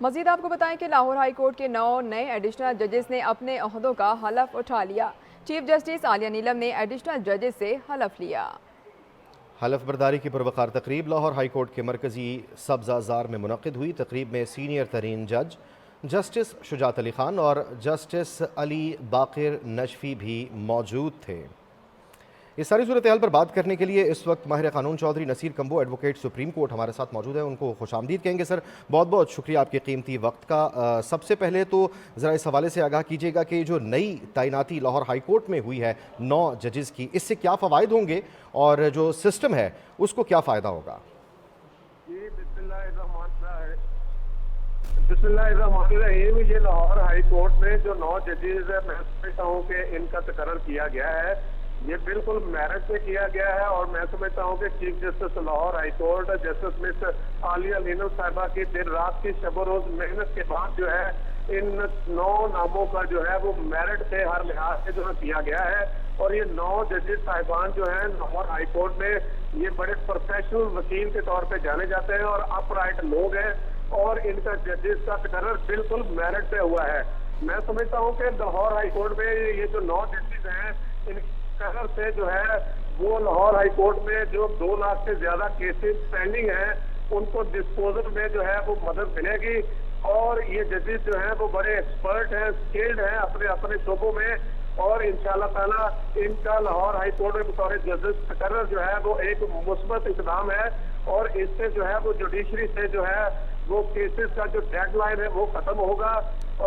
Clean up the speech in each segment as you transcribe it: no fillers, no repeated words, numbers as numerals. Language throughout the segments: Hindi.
मजीद आपको बताएं कि लाहौर हाई कोर्ट के 9 नए एडिशनल जजेस ने अपने अहदों का हलफ उठा लिया। चीफ जस्टिस आलिया नीलम ने एडिशनल जजेस से हलफ लिया। हलफ बर्दारी की पुरवकार तकरीब लाहौर हाई कोर्ट के मरकजी सब्ज़ाजार में मुनक़िद हुई। तकरीब में सीनियर तरीन जज जस्टिस शुजात अली खान और जस्टिस अली बाकिर नशफी भी मौजूद थे। इस सारी सूरत हाल पर बात करने के लिए इस वक्त माहिर कानून Chaudhry Naseer Kamboh advocate supreme court हमारे साथ मौजूद है। उनको खुशामदीद कहेंगे। सर, बहुत बहुत शुक्रिया आपके कीमती वक्त का। सबसे पहले तो ज़रा इस हवाले से आगाह कीजिएगा कि जो नई तैनाती लाहौर हाई कोर्ट में हुई है 9 जजेस की, इससे क्या फ़वाइद होंगे और जो सिस्टम है उसको क्या फ़ायदा होगा? बिस्मिल्लाहिर्रहमानिर्रहीम। ये लाहौर हाई कोर्ट में जो 9 जजेस है, मैं समझता हूँ कि इनका तकर्रर किया गया है, ये बिल्कुल मेरिट पे किया गया है। और मैं समझता हूँ कि chief justice Lahore high court justice miss Aliya Neelam साहिबा की दिन रात की शब रोज मेहनत के बाद जो है इन 9 नामों का जो है वो मेरिट पे हर लिहाज से जो है किया गया है। और ये 9 जजेस साहिबान जो है लाहौर हाई कोर्ट में ये बड़े प्रोफेशनल वकील के तौर पे जाने जाते हैं और अपराइट लोग हैं और इनका जजेस का तकर्रर बिल्कुल मेरिट पे हुआ है। मैं समझता हूँ कि लाहौर हाई कोर्ट में ये जो 9 जजेस हैं, इन कलर से जो है वो लाहौर हाई कोर्ट में जो 2 लाख से ज्यादा केसेस पेंडिंग हैं उनको डिस्पोजल में जो है वो मदद मिलेगी। और ये जजेस जो हैं वो बड़े एक्सपर्ट हैं, स्किल्ड हैं अपने अपने शोबों में। और इंशाल्लाह ताला इनका लाहौर हाई कोर्ट में बतौर जजेस तकर्रर जो है वो एक मुस्बत इकदाम है। और इससे जो है वो जुडिशरी से जो है वो केसेस का जो डेडलाइन है वो खत्म होगा।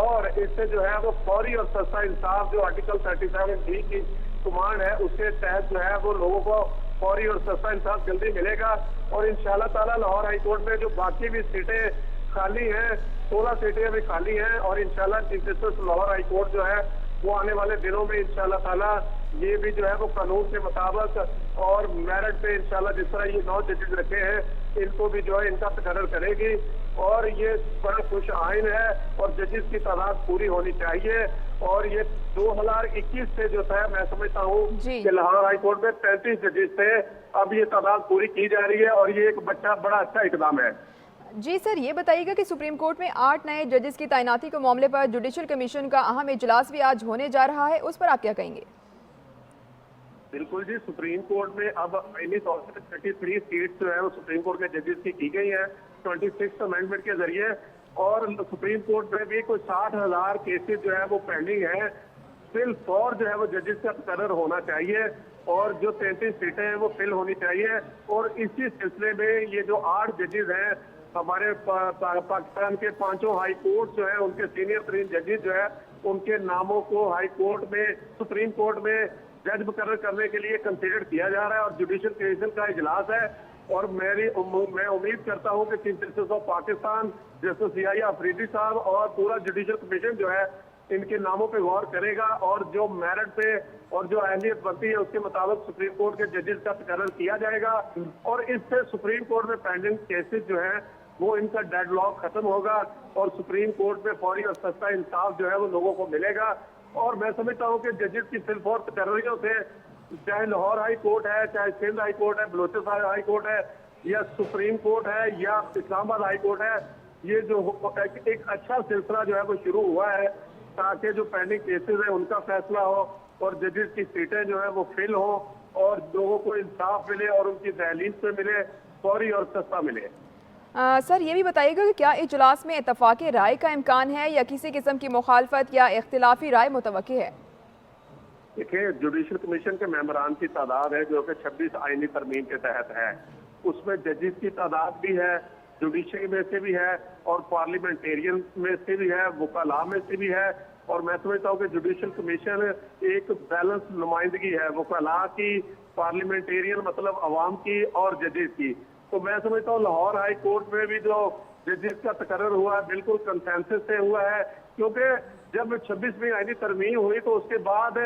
और इससे जो है वो फौरी और सस्ता इंसाफ जो आर्टिकल 37D की कमांड है उसके तहत जो है वो लोगों को फौरी और सस्ता इंसाफ जल्दी मिलेगा। और इंशाल्लाह ताला लाहौर हाई कोर्ट में जो बाकी भी सीटें खाली हैं, 16 सीटें अभी खाली हैं। और इंशाल्लाह chief justice Lahore high court जो है वो आने वाले दिनों में इंशाल्लाह ताला ये भी जो है वो कानून के मुताबिक और मेरिट पे इंशाल्लाह जिस तरह ये 9 जजेस रखे हैं इनको भी जो है इनका तकर्रर करेगी। और ये बड़ा खुश आइन है और जजेस की तादाद पूरी होनी चाहिए। और ये 2021 से जो था मैं समझता हूँ कि लाहौर हाई कोर्ट में 35 जजेस थे, अब ये तादाद पूरी की जा रही है और ये एक बड़ा अच्छा इकदाम है। जी सर, ये बताइएगा कि सुप्रीम कोर्ट में 8 नए जजेस की तैनाती के मामले पर जुडिशल कमीशन का अहम इजलास भी आज होने जा रहा है, उस पर आप क्या कहेंगे? बिल्कुल जी, सुप्रीम कोर्ट में अब 33 सीट्स जो है वो सुप्रीम कोर्ट के जजेस की गई है 26th अमेंडमेंट के जरिए। और सुप्रीम कोर्ट में भी कोई 60,000 केसेस जो है वो पेंडिंग है। फिल फॉर जो है वो जजेस का तकर्रर होना चाहिए और जो 33 सीटें हैं वो फिल होनी चाहिए। और इसी सिलसिले में ये जो 8 जजेस हैं हमारे पाकिस्तान के 5 हाई कोर्ट जो है उनके सीनियर तरीन जजेस जो है उनके नामों को हाई कोर्ट में सुप्रीम कोर्ट में जज मुकर्रर करने के लिए कंसिडर किया जा रहा है। और जुडिशल कमीशन का इजलास है और मैं उम्मीद करता हूं कि chief justice of Pakistan justice Yahya Afridi साहब और पूरा जुडिशल कमीशन जो है इनके नामों पे गौर करेगा और जो मेरिट पे और जो अहलियत बनती है उसके मुताबिक सुप्रीम कोर्ट के जजेस का तकर्रर किया जाएगा। और इससे सुप्रीम कोर्ट में पेंडिंग केसेस जो है वो इनका डेडलॉक खत्म होगा और सुप्रीम कोर्ट में फौरी और सस्ता इंसाफ जो है वो लोगों को मिलेगा। और मैं समझता हूँ कि जजेस की सिर्फ और तकर्रियों से, चाहे लाहौर हाई कोर्ट है, चाहे सिंध हाई कोर्ट है, बलोचिस्तान हाई कोर्ट है या सुप्रीम कोर्ट है या इस्लामाबाद हाई कोर्ट है, ये जो एक अच्छा सिलसिला जो है वो शुरू हुआ है ताकि जो पेंडिंग केसेस है उनका फैसला हो और जजेस की सीटें जो है वो फिल हो और लोगों को इंसाफ मिले और उनकी दहलीज पे मिले, फौरी और सस्ता मिले। सर, ये भी बताइएगा कि क्या इजलास में इत्तफाक़ी राय का इम्कान है या किसी किस्म की मुखालफत या इख्तिलाफी राय मुतवक्की है? देखिए, जुडिशल कमीशन के मेंबरान की तादाद है जो कि 26 आईनी तरमीम के तहत है। उसमें जजेस की तादाद भी है, जुडिशरी में से भी है और पार्लियामेंटेरियन में से भी है, वकाला में से भी है। और मैं समझता हूँ कि जुडिशल कमीशन एक बैलेंस नुमाइंदगी है वकाला की, पार्लियामेंटेरियन मतलब अवाम की और जजेस की। तो मैं समझता हूँ लाहौर हाई कोर्ट में भी जो जजेस का तकर्रर हुआ है बिल्कुल कंसेंसस से हुआ है, क्योंकि जब 26वीं आईनी तरमीम हुई तो उसके बाद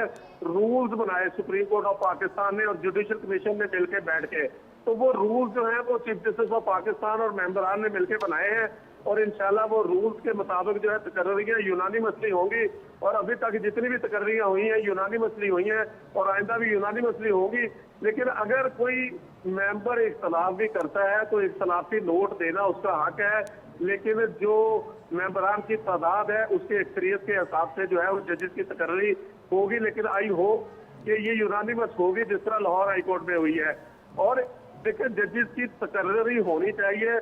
रूल्स बनाए सुप्रीम कोर्ट ऑफ पाकिस्तान ने और जुडिशल कमीशन ने मिलकर बैठ के, तो वो रूल्स जो हैं वो चीफ जस्टिस ऑफ पाकिस्तान और मेंबरान ने मिलकर बनाए हैं। और इंशाल्लाह वो रूल्स के मुताबिक जो है तकर्रियां यूनानी मसली होंगी। और अभी तक जितनी भी तकर्रियां हुई हैं यूनानी मसली हुई हैं और आइंदा भी यूनानी मसली होंगी। लेकिन अगर कोई मेंबर इख्तलाफ भी करता है तो इख्तलाफी नोट देना उसका हक है लेकिन जो मेंबरान की तादाद है उसके एक्सपीरियंस के हिसाब से जो है वो जजेस की तकर्री होगी, लेकिन आई हो कि ये यूनानिमस होगी जिस तरह लाहौर हाई कोर्ट में हुई है। और देखिए जजेस की तकर्री होनी चाहिए,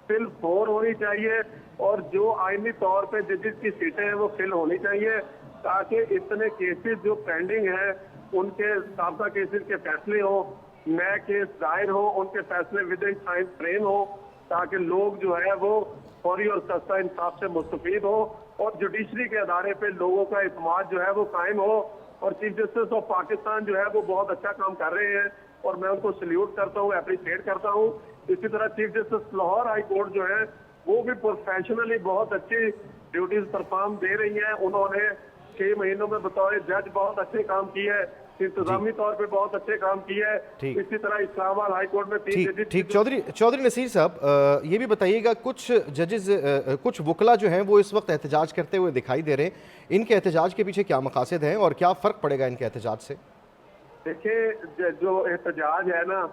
फिल 4 होनी चाहिए, और जो आईनी तौर पे जजेस की सीटें हैं वो फिल होनी चाहिए, ताकि इतने केसेस जो पेंडिंग हैं उनके साबका केसेस के फैसले हो, नए केस दायर हो, उनके फैसले विद इन टाइम फ्रेम हो, ताकि लोग जो है वो फौरी और सस्ता इंसाफ से मुस्तफीद हो और जुडिशरी के अदारे पे लोगों का इत्मीनान जो है वो कायम हो। और चीफ जस्टिस ऑफ पाकिस्तान जो है वो बहुत अच्छा काम कर रहे हैं और मैं उनको सल्यूट करता हूँ, अप्रिशिएट करता हूँ। इसी तरह chief justice Lahore high court जो है वो भी प्रोफेशनली बहुत अच्छी ड्यूटीज परफॉर्म दे रही हैं। उन्होंने 6 महीनों में बतौर जज बहुत अच्छे काम किए है, इंतजामी तौर पे बहुत अच्छे काम किए है। इसी तरह इस्लामाबाद हाई कोर्ट में 3 जजेस। ठीक चौधरी नसीर साहब, ये भी बताइएगा, कुछ जजेस कुछ वकला जो हैं वो इस वक्त एहतजाज करते हुए दिखाई दे रहे हैं, इनके एहतजाज के पीछे क्या मकासद हैं और क्या फ़र्क पड़ेगा इनके एहतजाज से? देखिए जो एहतजाज है ना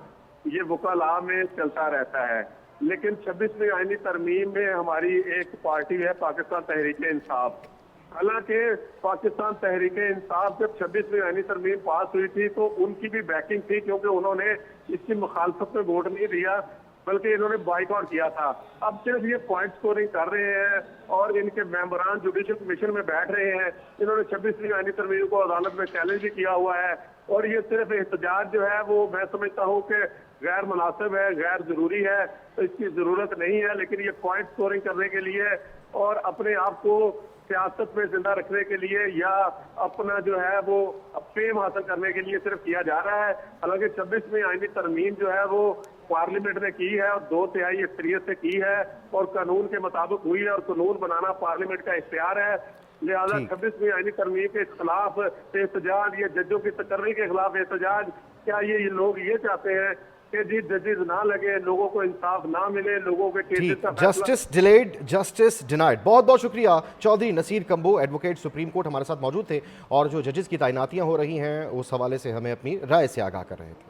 ये वकला में चलता रहता है, लेकिन 26वीं आईनी तरमीम में हमारी एक पार्टी है पाकिस्तान तहरीक इंसाफ। हालांकि पाकिस्तान तहरीक इंसाफ जब 26वीं आईनी तरमीम पास हुई थी तो उनकी भी बैकिंग थी, क्योंकि उन्होंने इसकी मुखालफत में वोट नहीं दिया बल्कि इन्होंने बाइकआउट किया था। अब सिर्फ ये पॉइंट स्कोरिंग कर रहे हैं और इनके मेंबरान जुडिशल कमीशन में बैठ रहे हैं। इन्होंने 26वीं आईनी तरमीम को अदालत में चैलेंज भी किया हुआ है और ये सिर्फ एहतजाज जो है वो मैं समझता हूँ कि गैर मुनासिब है, गैर जरूरी है, तो इसकी जरूरत नहीं है। लेकिन ये पॉइंट स्कोरिंग करने के लिए और अपने आप को सियासत में जिंदा रखने के लिए या अपना जो है वो फेम हासिल करने के लिए सिर्फ किया जा रहा है। हालांकि 26वीं आईनी तरमीम जो है वो पार्लियामेंट ने की है और 2/3 अक्सरियत से की है और कानून के मुताबिक हुई है और कानून बनाना पार्लियामेंट का इख्तियार है। लिहाजा 26वीं आईनी तरमीम के खिलाफ एहतजाज या जजों की तकर्री के खिलाफ एहतजाज, क्या ये लोग ये चाहते हैं कि जी जजेस ना लगे, लोगों को इंसाफ ना मिले, लोगों के केसेस का जस्टिस डिलेड जस्टिस डिनाइड। बहुत बहुत शुक्रिया Chaudhry Naseer Kamboh, advocate supreme court, हमारे साथ मौजूद थे और जो जजेस की तैनातियां हो रही हैं उस हवाले से हमें अपनी राय से आगाह कर रहे थे।